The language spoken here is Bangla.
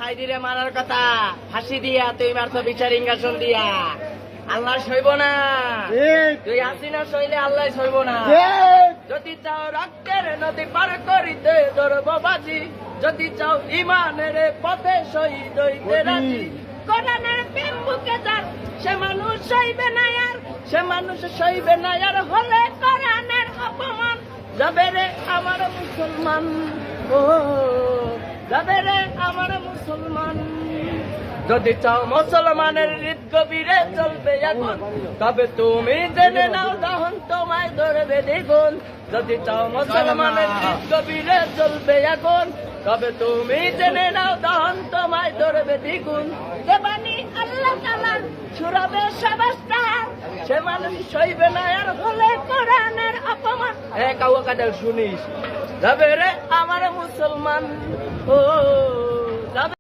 সাইদিরে মারার কথা ফাঁসি দিয়া তুই মারতো বিচার ইঙ্গাসন দিয়া। আল্লাহ সইব না, তুই হাসিনা সইলে আল্লাহ সইব না। যদি চাও রক্তের নদী পার করিতে ধরব বাজি, যদি চাও ইমানের পথে শহীদ হইতে রাজি। কোরআনের প্রেম বুকে যার সে মানুষ সইবে না আর, সে মানুষ সইবে না আর হলে কোরআনের অপমান। যাবে রে আমার মুসলমান, ও যাবে রে আমার মুসলমান। যদি চাও মুসলমানের হৃদ গভীরে চলবে আগুন, তবে তুমি জেনে নাও দহন তোমায় ধরবে দ্বিগুণ। যদি চাও মুসলমানের হৃদ গভীরে চলবে আগুন, তবে তুমি জেনে নাও দহন তোমায় ধরবে দ্বিগুণ। দেবানি আল্লাহ তাআলা ছুড়াবে সবাস্তার, সে মানুষ সইবে না আর হলে কোরআনের অপমান। কাউয়া কাদের শুনিস, যাবে রে আমার মুসলমান, ও